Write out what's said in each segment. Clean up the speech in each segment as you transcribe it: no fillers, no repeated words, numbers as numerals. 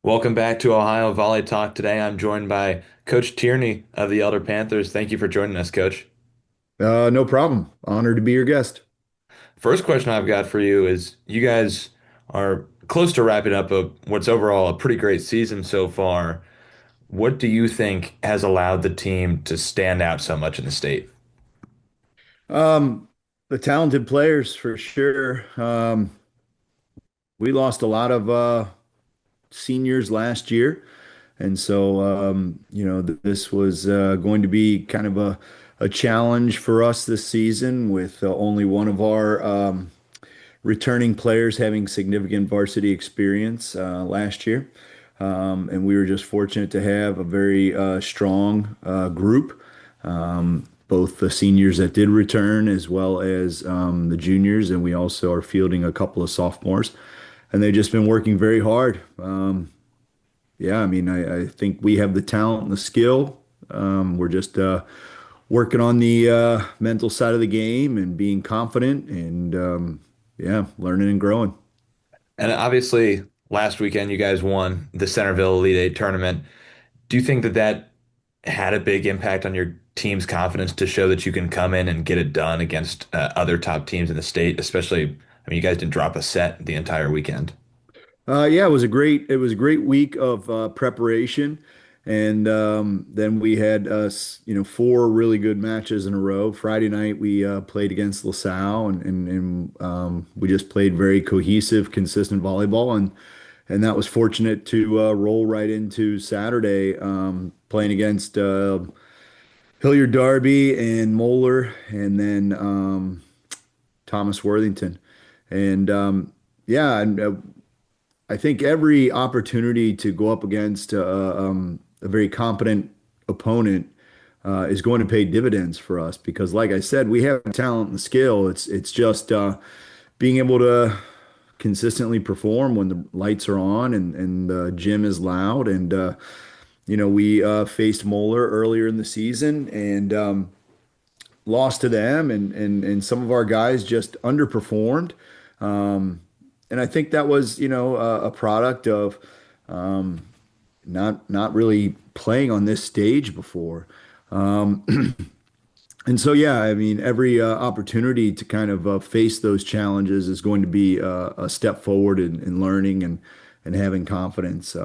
Welcome back to Ohio VolleyTalk. Today I'm joined by Coach Tierney of the Elder Panthers. Thank you for joining us, Coach. No problem. Honored to be your guest. First question I've got for you is you guys are close to wrapping up what's overall a pretty great season so far. What do you think has allowed the team to stand out so much in the state? Um, the talented players for sure. We lost a lot of seniors last year, and so this was going to be kind of a challenge for us this season with only one of our returning players having significant varsity experience last year. And we were just fortunate to have a very strong group, both the seniors that did return as well as the juniors. And we also are fielding a couple of sophomores. And they've just been working very hard. Yeah, I mean, I think we have the talent and the skill. We're just working on the mental side of the game and being confident and yeah, learning and growing. And obviously, last weekend you guys won the Centerville Elite Eight tournament. Do you think that that had a big impact on your team's confidence to show that you can come in and get it done against other top teams in the state, especially, I mean, you guys didn't drop a set the entire weekend. Yeah, it was a great week of preparation, and then we had four really good matches in a row. Friday night we played against LaSalle, and we just played very cohesive, consistent volleyball, and that was fortunate to roll right into Saturday, playing against Hilliard Darby and Moeller, and then Thomas Worthington, and yeah, and I think every opportunity to go up against a very competent opponent is going to pay dividends for us because, like I said, we have talent and skill. It's just being able to consistently perform when the lights are on and the gym is loud. And we faced Moeller earlier in the season and lost to them, and some of our guys just underperformed. And I think that was, a product of not really playing on this stage before. And so, yeah, I mean, every opportunity to kind of face those challenges is going to be a step forward in learning and having confidence.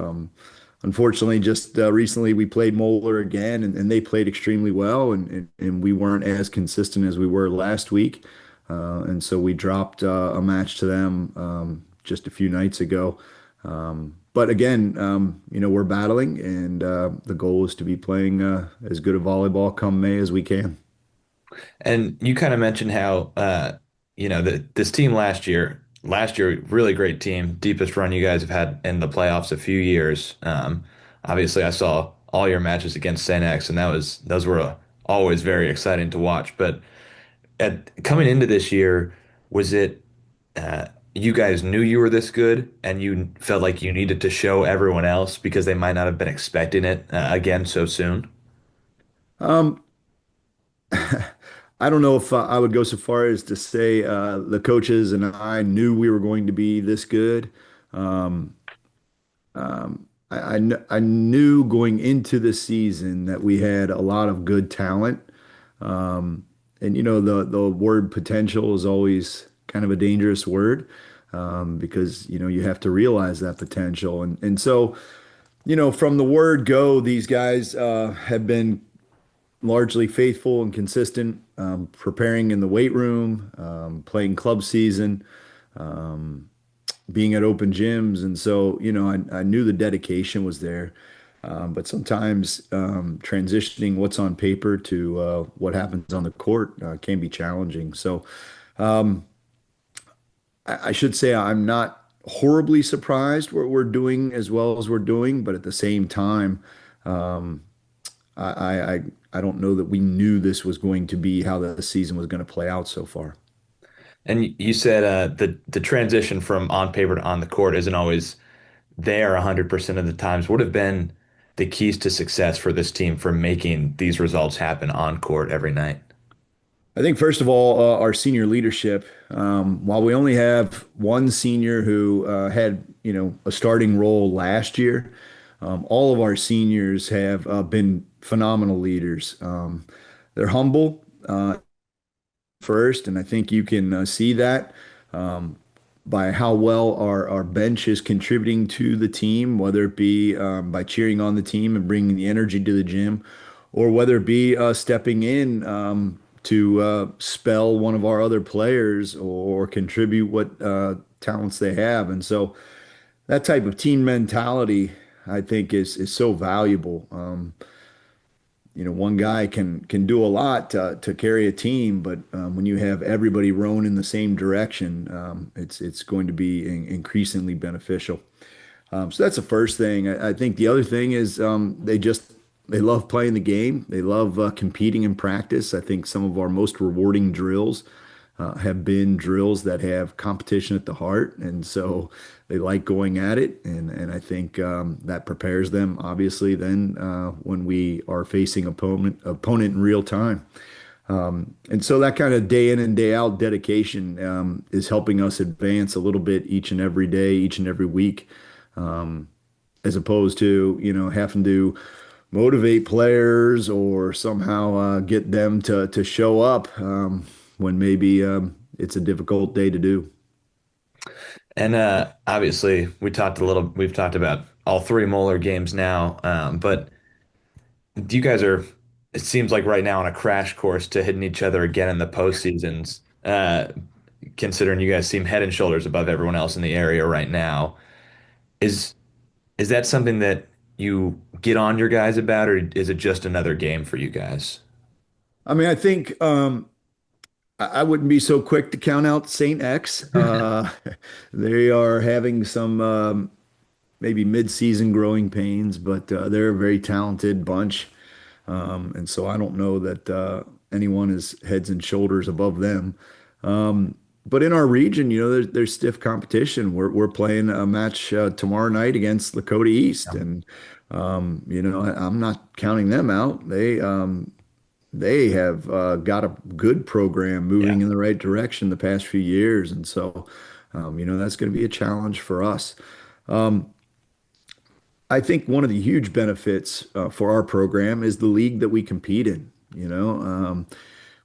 Unfortunately, just recently we played Moeller again, and they played extremely well, and we weren't as consistent as we were last week. And so we dropped a match to them just a few nights ago. But again, we're battling, and the goal is to be playing as good a volleyball come May as we can. And you kind of mentioned how, this team last year, really great team, deepest run you guys have had in the playoffs a few years. Obviously, I saw all your matches against Saint X, and those were always very exciting to watch. But coming into this year, was it you guys knew you were this good, and you felt like you needed to show everyone else because they might not have been expecting it again so soon? Um, I don't know if I would go so far as to say the coaches and I knew we were going to be this good. Um, I knew going into the season that we had a lot of good talent. Um, and the word potential is always kind of a dangerous word because you have to realize that potential. And so from the word go, these guys have been largely faithful and consistent, preparing in the weight room, playing club season, being at open gyms. And so, I knew the dedication was there. But sometimes transitioning what's on paper to what happens on the court can be challenging. So um, I should say I'm not horribly surprised what we're doing as well as we're doing, but at the same time, um, I, I I don't know that we knew this was going to be how the season was going to play out so far. And you said the transition from on paper to on the court isn't always there 100% of the times. What have been the keys to success for this team for making these results happen on court every night? I think first of all, our senior leadership. While we only have one senior who had, a starting role last year, all of our seniors have been phenomenal leaders. They're humble first, and I think you can see that by how well our bench is contributing to the team, whether it be by cheering on the team and bringing the energy to the gym, or whether it be stepping in to spell one of our other players or contribute what talents they have. And so that type of team mentality, I think, is so valuable. One guy can do a lot to carry a team, but when you have everybody rowing in the same direction, it's going to be increasingly beneficial. So that's the first thing. I think the other thing is they love playing the game. They love competing in practice. I think some of our most rewarding drills have been drills that have competition at the heart, and so they like going at it. And I think that prepares them, obviously, then when we are facing opponent in real time. And so that kind of day in and day out dedication is helping us advance a little bit each and every day, each and every week, as opposed to, having to motivate players or somehow get them to show up when maybe it's a difficult day to do. And obviously, we've talked about all three Moeller games now, but you guys are, it seems like right now on a crash course to hitting each other again in the postseasons, considering you guys seem head and shoulders above everyone else in the area right now. Is is that something that you get on your guys about, or is it just another game for you guys? I mean, I think I wouldn't be so quick to count out Saint X. They are having some maybe mid-season growing pains, but they're a very talented bunch. And so I don't know that anyone is heads and shoulders above them. But in our region, there's stiff competition. We're playing a match tomorrow night against Lakota East, and I'm not counting them out. They have got a good program Yeah. moving in the right direction the past few years, and so that's going to be a challenge for us. I think one of the huge benefits for our program is the league that we compete in.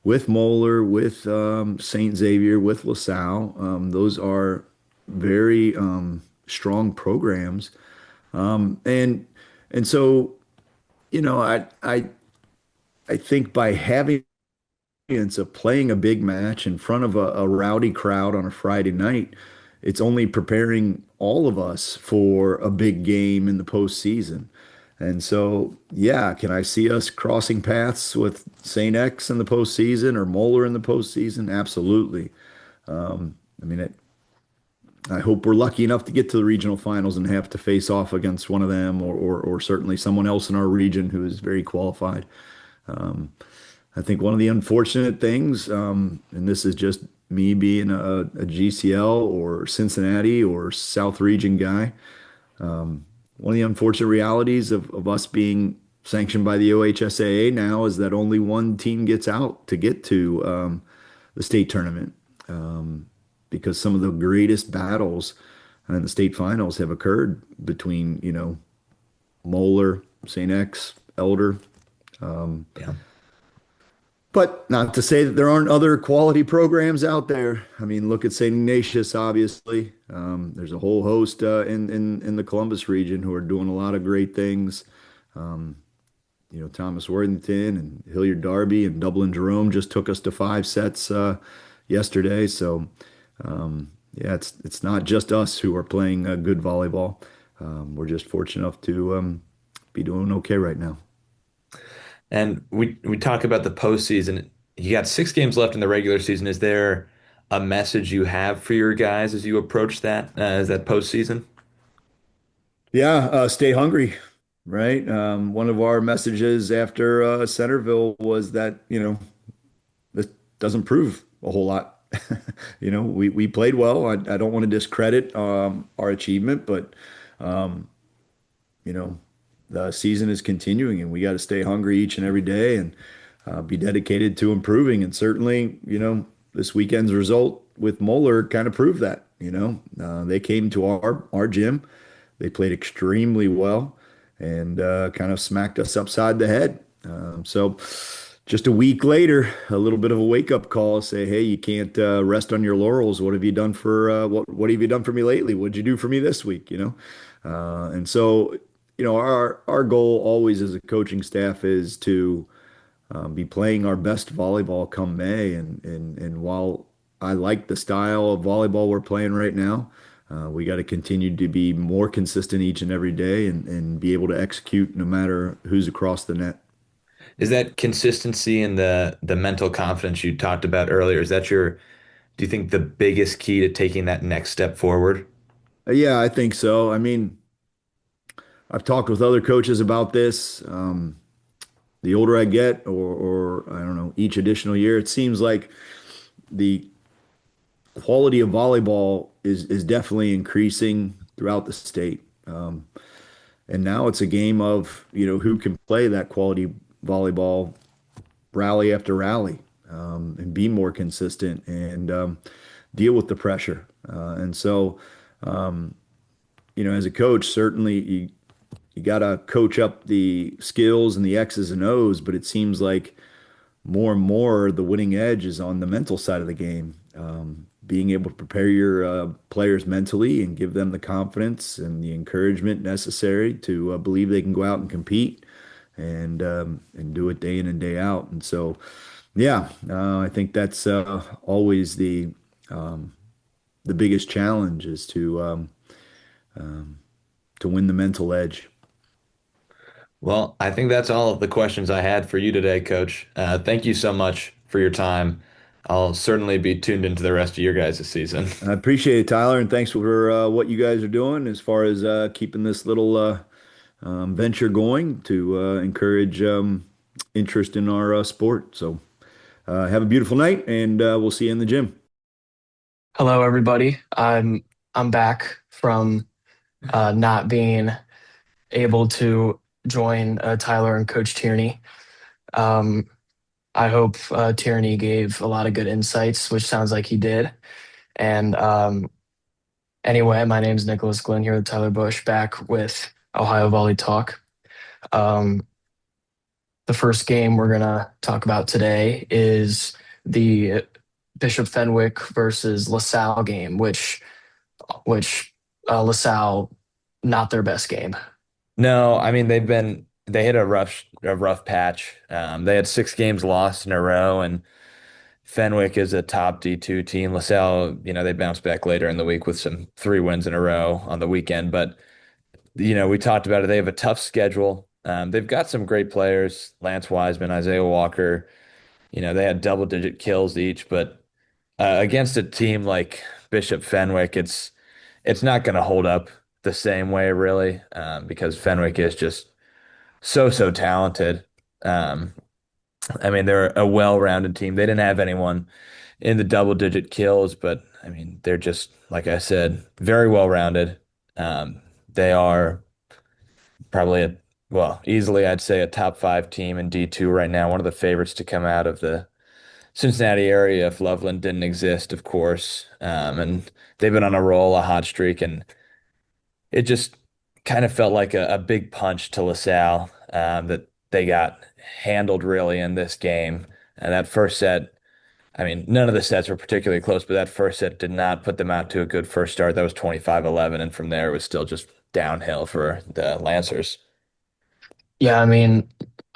With Moeller, with St. Xavier, with LaSalle, those are very strong programs, and so I think by having experience of playing a big match in front of a rowdy crowd on a Friday night, it's only preparing all of us for a big game in the postseason. And so, yeah, can I see us crossing paths with St. X in the postseason or Moeller in the postseason? Absolutely. I mean, I hope we're lucky enough to get to the regional finals and have to face off against one of them or certainly someone else in our region who is very qualified. Um, I think one of the unfortunate things, and this is just me being a GCL or Cincinnati or South Region guy, one of the unfortunate realities of us being sanctioned by the OHSAA now is that only one team gets out to get to the state tournament, because some of the greatest battles in the state finals have occurred between, Moeller, St. X, Elder. Yeah. But not to say that there aren't other quality programs out there. I mean, look at St. Ignatius, obviously. There's a whole host in the Columbus region who are doing a lot of great things. Um, Thomas Worthington and Hilliard Darby and Dublin Jerome just took us to 5 sets yesterday. So, yeah, it's not just us who are playing good volleyball. We're just fortunate enough to be doing okay right now. And we talk about the postseason. You got 6 games left in the regular season. Is there a message you have for your guys as you approach that as that postseason? Yeah, stay hungry, right? One of our messages after Centerville was that, this doesn't prove a whole lot. We played well. I don't want to discredit our achievement, but you know, the season is continuing and we got to stay hungry each and every day. And be dedicated to improving. And certainly, this weekend's result with Moeller kind of proved that. They came to our gym, they played extremely well, and kind of smacked us upside the head. So just a week later, a little bit of a wake-up call, say, hey, you can't rest on your laurels. What have you done for what have you done for me lately? What'd you do for me this week? And so, our goal always as a coaching staff is to be playing our best volleyball come May. And while I like the style of volleyball we're playing right now, we got to continue to be more consistent each and every day and be able to execute no matter who's across the net. Is that consistency and the mental confidence you talked about earlier, is that your, do you think the biggest key to taking that next step forward? Yeah, I think so. I mean, I've talked with other coaches about this. The older I get, or I don't know, each additional year, it seems like the quality of volleyball is definitely increasing throughout the state. And now it's a game of, who can play that quality volleyball rally after rally, and be more consistent and deal with the pressure. And so, as a coach, certainly you got to coach up the skills and the X's and O's, but it seems like more and more the winning edge is on the mental side of the game. Being able to prepare your players mentally and give them the confidence and the encouragement necessary to believe they can go out and compete and do it day in and day out. And so, yeah, I think that's always the biggest challenge is to win the mental edge. Well, I think that's all of the questions I had for you today, Coach. Thank you so much for your time. I'll certainly be tuned into the rest of your guys' season. I appreciate it, Tyler, and thanks for what you guys are doing as far as keeping this little venture going to encourage interest in our sport. So have a beautiful night, and we'll see you in the gym. Hello, everybody. I'm back from not being able to join Tyler and Coach Tierney. Um, I hope Tierney gave a lot of good insights, which sounds like he did. And anyway, my name is Nicholas Glenn here with Tyler Bush, back with Ohio Volley Talk. Um, the first game we're gonna talk about today is the Bishop Fenwick versus LaSalle game, which LaSalle not their best game. No, I mean they hit a rough patch. They had 6 games lost in a row, and Fenwick is a top D2 team. LaSalle, they bounced back later in the week with some 3 wins in a row on the weekend. But we talked about it. They have a tough schedule. They've got some great players, Lance Wiseman, Isaiah Walker. They had double-digit kills each, but against a team like Bishop Fenwick, it's not going to hold up the same way, really, because Fenwick is just so talented. Um, I mean, they're a well-rounded team. They didn't have anyone in the double-digit kills, but I mean, they're just, like I said, very well-rounded. They are probably well, easily, I'd say a top 5 team in D2 right now. One of the favorites to come out of the Cincinnati area if Loveland didn't exist, of course. And they've been on a roll, a hot streak, and it just kind of felt like a big punch to LaSalle that they got handled really in this game. And that first set, I mean, none of the sets were particularly close, but that first set did not put them out to a good first start. That was 25-11, and from there it was still just downhill for the Lancers. Yeah, I mean,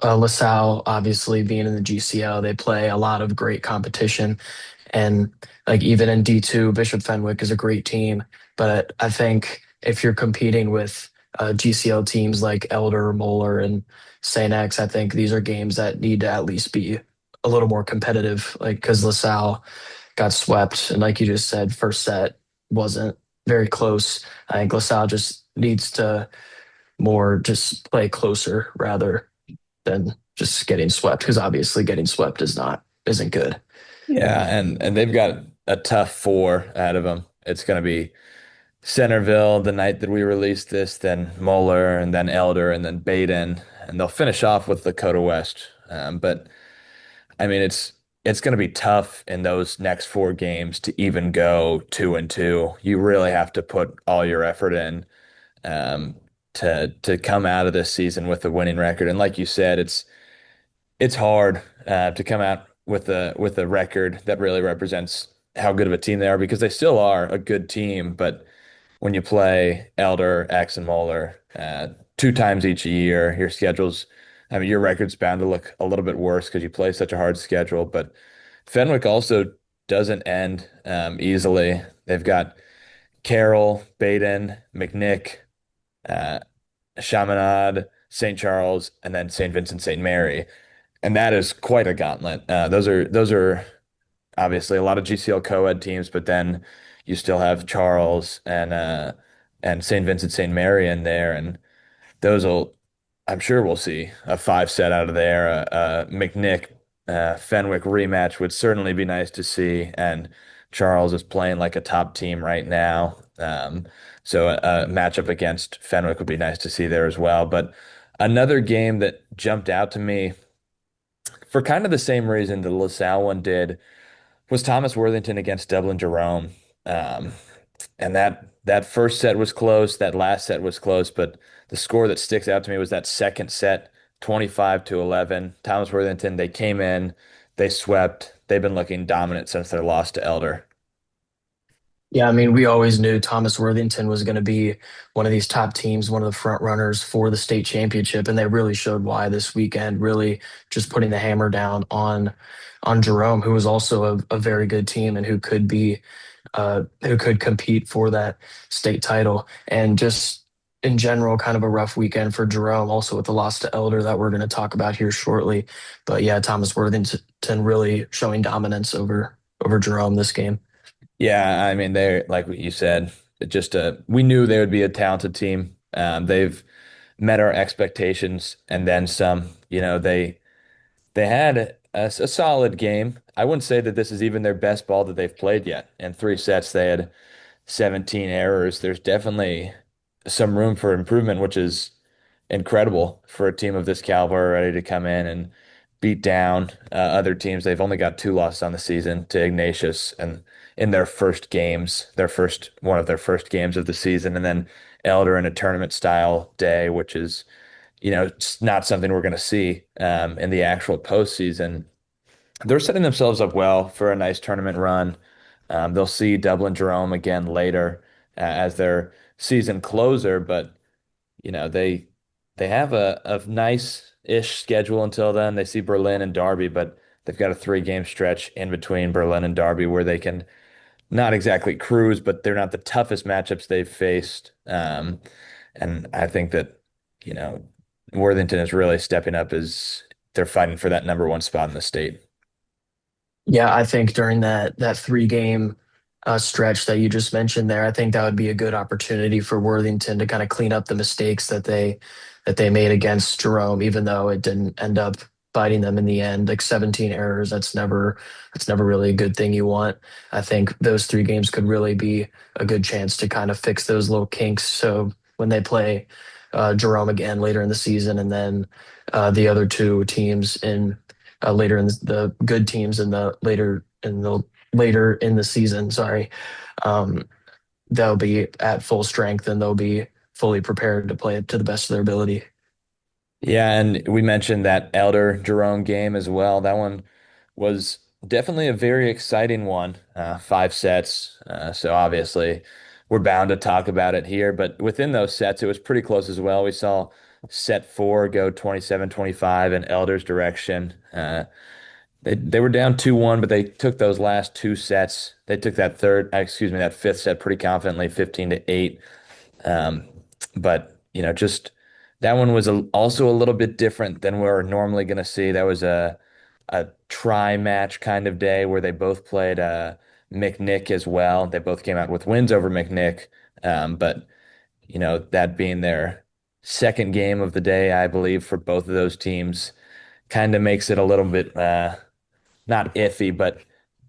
LaSalle obviously being in the GCL, they play a lot of great competition. And like even in D2, Bishop Fenwick is a great team. But I think if you're competing with GCL teams like Elder, Moeller, and St. X, I think these are games that need to at least be a little more competitive. Like because LaSalle got swept, and like you just said, first set wasn't very close. I think LaSalle just needs to more just play closer rather than just getting swept because obviously getting swept isn't good. Yeah, and they've got a tough 4 out of them. It's going to be Centerville the night that we release this, then Moeller, and then Elder, and then Baden, and they'll finish off with Dakota West. But I mean, it's going to be tough in those next four games to even go 2-2. You really have to put all your effort in um, to come out of this season with a winning record. And like you said, it's hard to come out with a record that really represents how good of a team they are because they still are a good team. But when you play Elder, X, and Moeller two times each year, your schedule's, I mean, your record's bound to look a little bit worse because you play such a hard schedule. But Fenwick also doesn't end easily. They've got Carroll, Baden, McNick, uh, Chaminade, St. Charles, and then St. Vincent St. Mary. And that is quite a gauntlet. Those are obviously a lot of GCL co-ed teams, but then you still have Charles and St. Vincent St. Mary in there, and those will I'm sure we'll see a five set out of there. McNick Fenwick rematch would certainly be nice to see, and Charles is playing like a top team right now. So a matchup against Fenwick would be nice to see there as well. But another game that jumped out to me for kind of the same reason the LaSalle one did was Thomas Worthington against Dublin Jerome. Um, and that first set was close, that last set was close, but the score that sticks out to me was that second set, 25-11. Thomas Worthington, they came in, they swept. They've been looking dominant since their loss to Elder. Yeah, I mean, we always knew Thomas Worthington was going to be one of these top teams, one of the front runners for the state championship, and they really showed why this weekend, really just putting the hammer down on Jerome, who was also a very good team and who could compete for that state title. And just in general, kind of a rough weekend for Jerome, also with the loss to Elder that we're going to talk about here shortly. But yeah, Thomas Worthington really showing dominance over Jerome this game. Yeah, I mean, they're like what you said, just we knew they would be a talented team. They've met our expectations and then some. They had a solid game. I wouldn't say that this is even their best ball that they've played yet. In three sets, they had 17 errors. There's definitely some room for improvement, which is incredible for a team of this caliber ready to come in and beat down other teams. They've only got two losses on the season to Ignatius and in their first games, their first one of their first games of the season, and then Elder in a tournament style day, which is it's not something we're going to see in the actual postseason. They're setting themselves up well for a nice tournament run. They'll see Dublin Jerome again later as their season closer, but they have a nice-ish schedule until then. They see Berlin and Derby, but they've got a three-game stretch in between Berlin and Derby where they can not exactly cruise, but they're not the toughest matchups they've faced. And I think that, you know, Worthington is really stepping up as they're fighting for that number one spot in the state. Yeah, I think during that 3 game stretch that you just mentioned there, I think that would be a good opportunity for Worthington to kind of clean up the mistakes that they made against Jerome, even though it didn't end up biting them in the end. Like 17 errors, that's never really a good thing you want. I think those 3 games could really be a good chance to kind of fix those little kinks. So when they play Jerome again later in the season, and then the other two teams in later in the good teams in the later in the season. Sorry, um, they'll be at full strength and they'll be fully prepared to play it to the best of their ability. Yeah, and we mentioned that Elder Jerome game as well. That one was definitely a very exciting one. Five sets. So obviously we're bound to talk about it here, but within those sets, it was pretty close as well. We saw set four go 27-25 in Elder's direction. They were down 2-1, but they took those last two sets. They took that fifth set pretty confidently, 15-8. Um, but just that one was also a little bit different than we're normally going to see. That was a try match kind of day where they both played McNick as well. They both came out with wins over McNick. But that being their second game of the day, I believe, for both of those teams, kind of makes it a little bit not iffy, but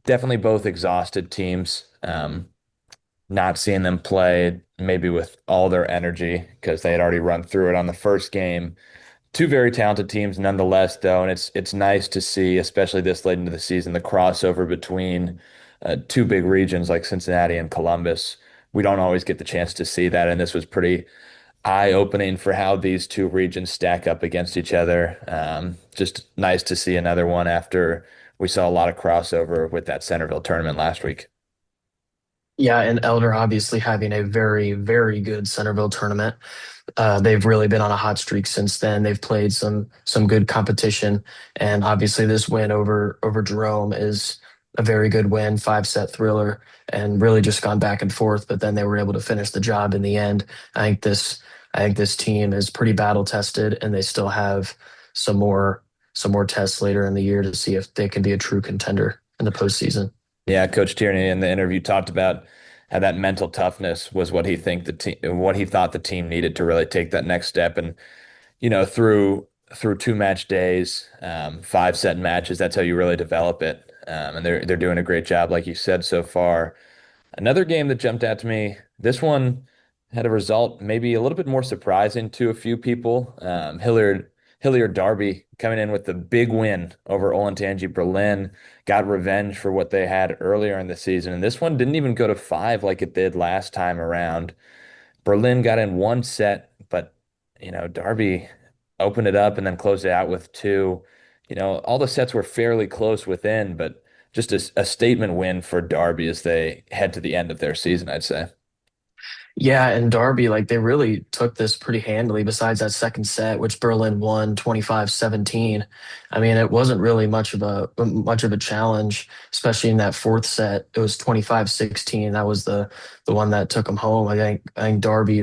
definitely both exhausted teams. Not seeing them play maybe with all their energy because they had already run through it on the first game. Two very talented teams nonetheless, though, and it's nice to see, especially this late into the season, the crossover between two big regions like Cincinnati and Columbus. We don't always get the chance to see that, and this was pretty eye-opening for how these two regions stack up against each other. Just nice to see another one after we saw a lot of crossover with that Centerville tournament last week. Yeah, and Elder obviously having a very, very good Centerville tournament. They've really been on a hot streak since then. They've played some good competition, and obviously this win over Jerome is a very good win, 5 set thriller, and really just gone back and forth. But then they were able to finish the job in the end. I think this I think this team is pretty battle tested, and they still have some more some more tests later in the year to see if they can be a true contender in the postseason. Yeah, Coach Tierney in the interview talked about how that mental toughness was what he thought the team needed to really take that next step. And through two match days, 5 set matches, that's how you really develop it. And they're doing a great job, like you said so far. Another game that jumped out to me, this one had a result maybe a little bit more surprising to a few people. Hilliard Derby coming in with the big win over Olentangy Berlin, got revenge for what they had earlier in the season. And this one didn't even go to 5 like it did last time around. Berlin got in 1 set, but Derby opened it up and then closed it out with 2. All the sets were fairly close within, but just a statement win for Derby as they head to the end of their season, I'd say. Yeah, and Derby, like they really took this pretty handily besides that second set, which Berlin won 25-17. I mean, it wasn't really much of a challenge, especially in that fourth set. It was 25-16. That was the one that took them home. I think Derby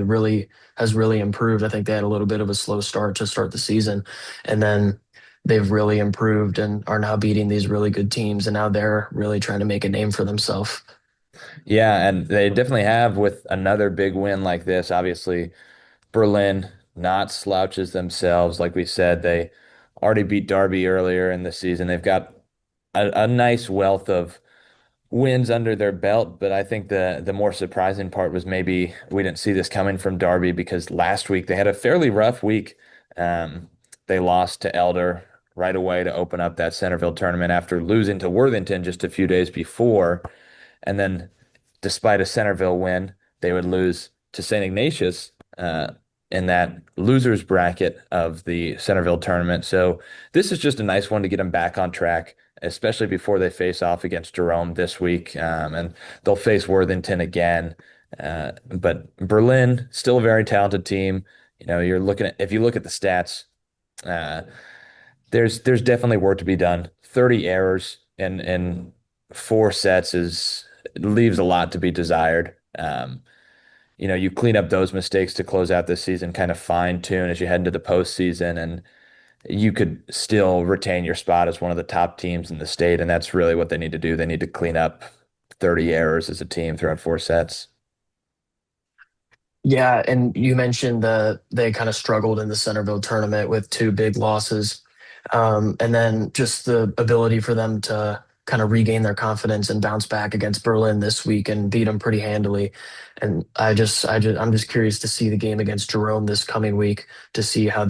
has really improved. I think they had a little bit of a slow start to start the season, and then they've really improved and are now beating these really good teams, and now they're really trying to make a name for themselves. Yeah, and they definitely have with another big win like this. Obviously, Berlin not slouches themselves. Like we said, they already beat Derby earlier in the season. They've got a nice wealth of wins under their belt, but I think the more surprising part was maybe we didn't see this coming from Derby because last week they had a fairly rough week. Um, they lost to Elder right away to open up that Centerville tournament after losing to Worthington just a few days before. And then, despite a Centerville win, they would lose to St. Ignatius in that losers bracket of the Centerville tournament. So this is just a nice one to get them back on track, especially before they face off against Jerome this week. And they'll face Worthington again. But Berlin, still a very talented team. If you look at the stats, uh, there's definitely work to be done. 30 errors in 4 sets is leaves a lot to be desired. You clean up those mistakes to close out this season, kind of fine tune as you head into the postseason, and you could still retain your spot as one of the top teams in the state. And that's really what they need to do. They need to clean up 30 errors as a team throughout 4 sets. Yeah, and you mentioned they kind of struggled in the Centerville tournament with two big losses. And then just the ability for them to kind of regain their confidence and bounce back against Berlin this week and beat them pretty handily. And I'm just curious to see the game against Jerome this coming week to see how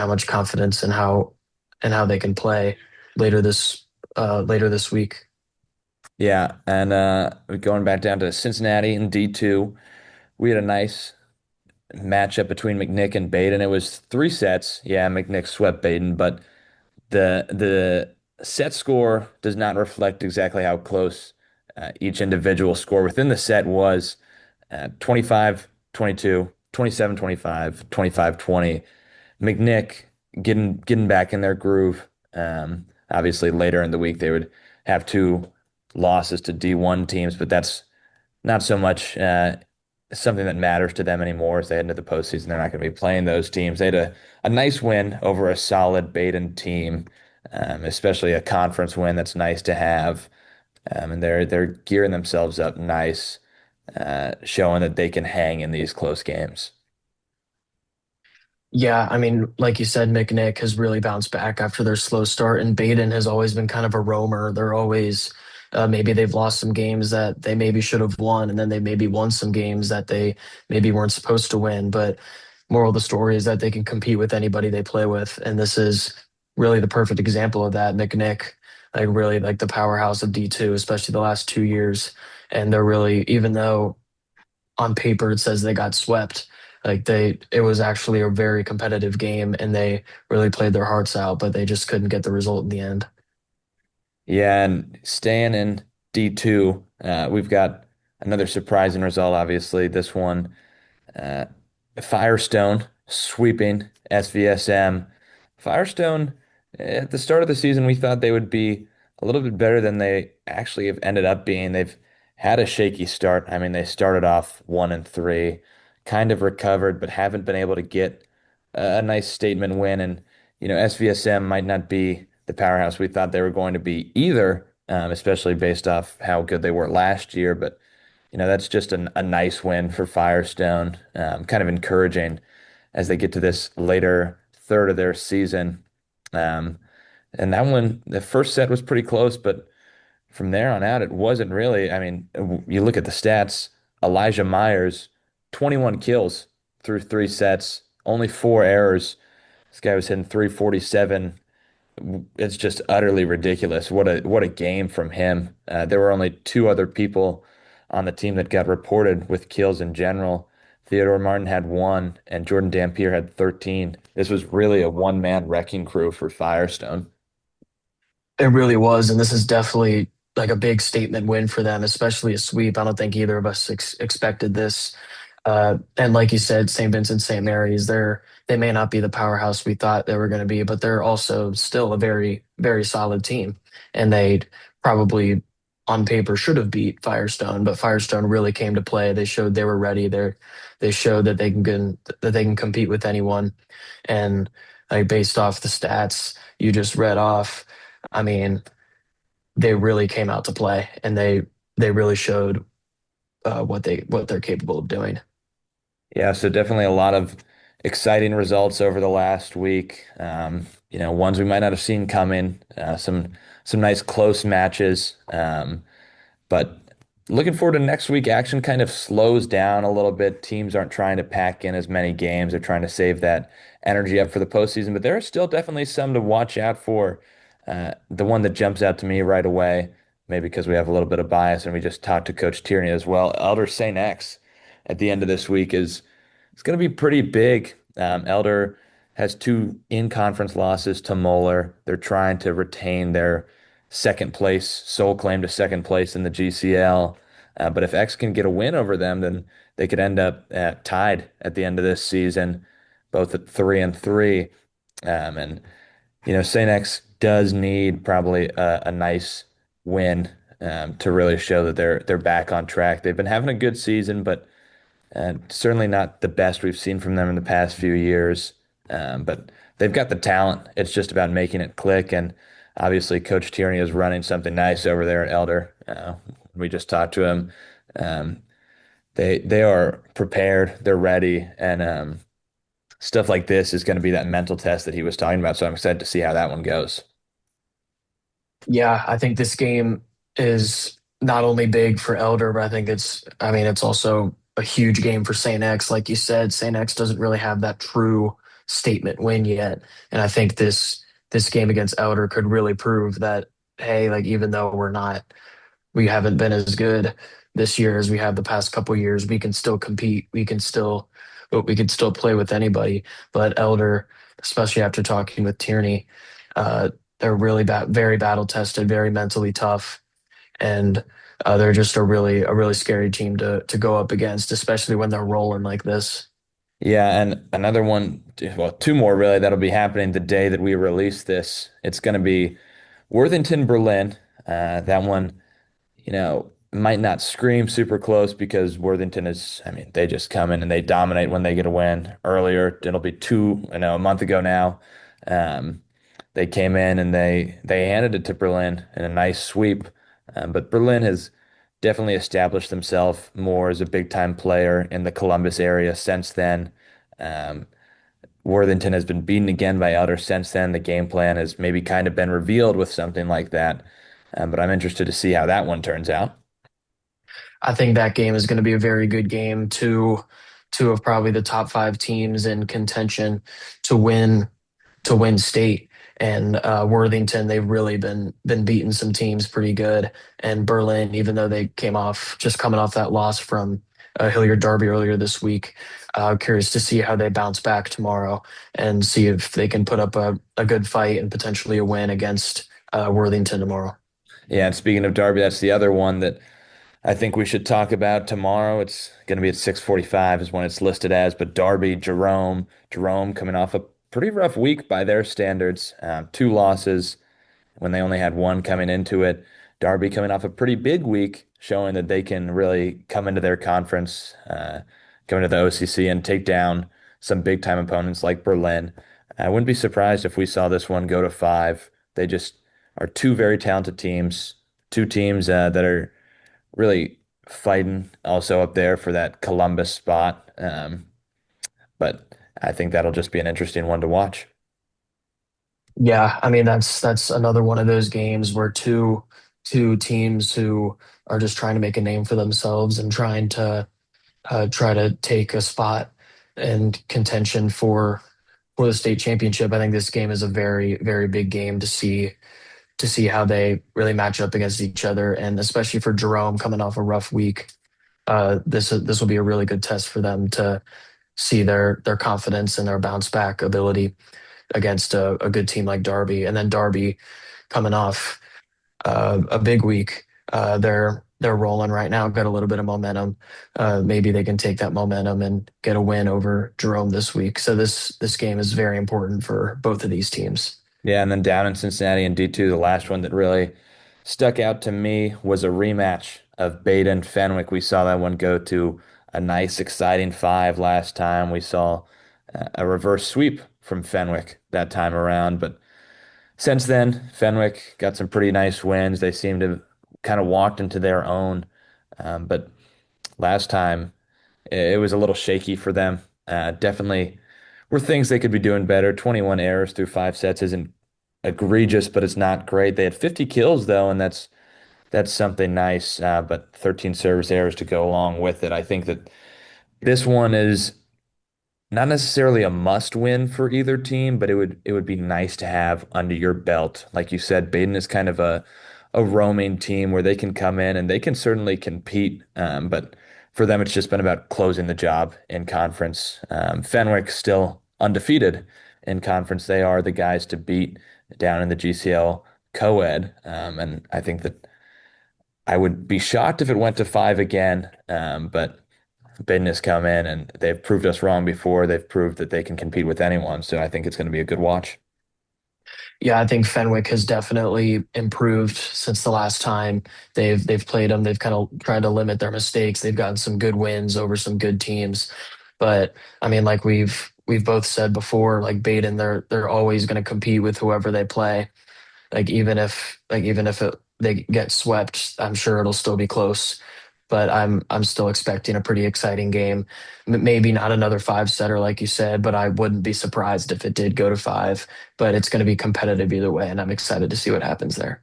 much confidence and how they can play later this week. Yeah, and going back down to Cincinnati in D2, we had a nice matchup between McNick and Baden. It was 3 sets. Yeah, McNick swept Baden, but the set score does not reflect exactly how close each individual score within the set was 25 22, 27 25, 25 20. McNick getting back in their groove. Obviously, later in the week, they would have 2 losses to D1 teams, but that's not so much something that matters to them anymore as they head into the postseason. They're not going to be playing those teams. They had a nice win over a solid Baden team, especially a conference win that's nice to have. And they're gearing themselves up nice, showing that they can hang in these close games. Yeah, I mean, like you said, McNick has really bounced back after their slow start, and Baden has always been kind of a roamer. They're always maybe they've lost some games that they maybe should have won, and then they maybe won some games that they maybe weren't supposed to win. But moral of the story is that they can compete with anybody they play with, and this is really the perfect example of that. McNick, like really like the powerhouse of D2, especially the last 2 years, and they're really even though on paper it says they got swept. Like it was actually a very competitive game, and they really played their hearts out, but they just couldn't get the result in the end. Yeah, and staying in D2, we've got another surprising result, obviously. This one, uh, Firestone sweeping SVSM. Firestone, at the start of the season, we thought they would be a little bit better than they actually have ended up being. They've had a shaky start. I mean, they started off 1-3, kind of recovered, but haven't been able to get a nice statement win. And, SVSM might not be the powerhouse we thought they were going to be either, especially based off how good they were last year. But that's just a nice win for Firestone. Kind of encouraging as they get to this later third of their season. Um, and that one, the first set was pretty close, but from there on out, it wasn't really. I mean, you look at the stats, Elijah Myers, 21 kills through 3 sets, only 4 errors. This guy was hitting 347. It's just utterly ridiculous. What a game from him. There were only two other people on the team that got reported with kills in general. Theodore Martin had one, and Jordan Dampier had 13. This was really a one-man wrecking crew for Firestone. It really was, and this is definitely like a big statement win for them, especially a sweep. I don't think either of us expected this. And like you said, St. Vincent, St. Mary's, they may not be the powerhouse we thought they were going to be, but they're also still a very, very solid team. And they probably on paper should have beat Firestone, but Firestone really came to play. They showed they were ready. They showed that they can compete with anyone. And like based off the stats you just read off, I mean, they really came out to play, and they really showed what they're capable of doing. Yeah, so definitely a lot of exciting results over the last week. Ones we might not have seen coming. Some nice close matches. But looking forward to next week, action kind of slows down a little bit. Teams aren't trying to pack in as many games. They're trying to save that energy up for the postseason. But there are still definitely some to watch out for. The one that jumps out to me right away, maybe because we have a little bit of bias and we just talked to Coach Tierney as well. Elder St. X at the end of this week is it's going to be pretty big. Elder has two in-conference losses to Moeller. They're trying to retain their second place, sole claim to second place in the GCL. But if X can get a win over them, then they could end up tied at the end of this season, both at 3-3. And St. X does need probably a nice win to really show that they're back on track. They've been having a good season, but certainly not the best we've seen from them in the past few years. But they've got the talent. It's just about making it click. And obviously, Coach Tierney is running something nice over there at Elder. We just talked to him. Um, they are prepared. They're ready, and stuff like this is going to be that mental test that he was talking about. So I'm excited to see how that one goes. Yeah, I think this game is not only big for Elder, but I mean, it's also a huge game for St. X. Like you said, St. X doesn't really have that true statement win yet. And I think this game against Elder could really prove that, hey, like even though we haven't been as good this year as we have the past couple years, we can still compete. We can still play with anybody. But Elder, especially after talking with Tierney, uh, they're really very battle tested, very mentally tough, and they're just a really scary team to go up against, especially when they're rolling like this. Yeah, and another one, well, two more really that'll be happening the day that we release this. It's going to be Worthington Berlin. That one, might not scream super close because Worthington I mean, they just come in and they dominate when they get a win. Earlier, it'll be a month ago now. Um, they came in and they handed it to Berlin in a nice sweep. But Berlin has definitely established themselves more as a big time player in the Columbus area since then. Um, Worthington has been beaten again by Elder since then. The game plan has maybe kind of been revealed with something like that. But I'm interested to see how that one turns out. I think that game is going to be a very good game too. two of probably the top five teams in contention to win state. And Worthington, they've really been beating some teams pretty good. And Berlin, even though they came off just coming off that loss from Hilliard Derby earlier this week, curious to see how they bounce back tomorrow and see if they can put up a good fight and potentially a win against Worthington tomorrow. Yeah, and speaking of Derby, that's the other one that I think we should talk about tomorrow. It's going to be at 6:45 is when it's listed as, but Derby, Jerome coming off a pretty rough week by their standards. Two losses when they only had one coming into it. Derby coming off a pretty big week, showing that they can really come into their conference, come into the OCC and take down some big time opponents like Berlin. I wouldn't be surprised if we saw this one go to five. They just are two very talented teams, two teams that are really fighting also up there for that Columbus spot. But I think that'll just be an interesting one to watch. Yeah, I mean that's another one of those games where two teams who are just trying to make a name for themselves and try to take a spot and contention for the state championship. I think this game is a very big game to see how they really match up against each other, and especially for Jerome coming off a rough week. This will be a really good test for them to see their confidence and their bounce back ability against a good team like Derby, and then Derby coming off a big week. They're rolling right now, got a little bit of momentum. Maybe they can take that momentum and get a win over Jerome this week. So this game is very important for both of these teams. Yeah, and then down in Cincinnati in D2, the last one that really stuck out to me was a rematch of Beta and Fenwick. We saw that one go to a nice, exciting five last time. We saw a reverse sweep from Fenwick that time around. But since then, Fenwick got some pretty nice wins. They seem to have kind of walked into their own. But last time, it was a little shaky for them. Definitely were things they could be doing better. 21 errors through five sets isn't egregious, but it's not great. They had 50 kills though, and that's something nice. But 13 service errors to go along with it. I think that this one is not necessarily a must win for either team, but it would be nice to have under your belt. Like you said, Baden is kind of a roaming team where they can come in and they can certainly compete. But for them, it's just been about closing the job in conference. Fenwick still undefeated in conference. They are the guys to beat down in the GCL co-ed. And I think that I would be shocked if it went to five again. But Baden has come in and they've proved us wrong before. They've proved that they can compete with anyone. So I think it's going to be a good watch. Yeah, I think Fenwick has definitely improved since the last time they've played them. They've kind of tried to limit their mistakes. They've gotten some good wins over some good teams. But I mean, like we've both said before, like Baden, they're always going to compete with whoever they play. Even if they get swept, I'm sure it'll still be close. But I'm still expecting a pretty exciting game. Maybe not another five setter like you said, but I wouldn't be surprised if it did go to five. But it's going to be competitive either way, and I'm excited to see what happens there.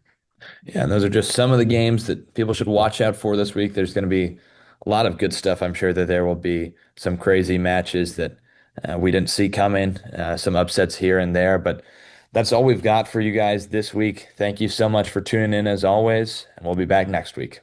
Yeah, and those are just some of the games that people should watch out for this week. There's going to be a lot of good stuff. I'm sure that there will be some crazy matches that we didn't see coming, some upsets here and there, but that's all we've got for you guys this week. Thank you so much for tuning in as always, and we'll be back next week.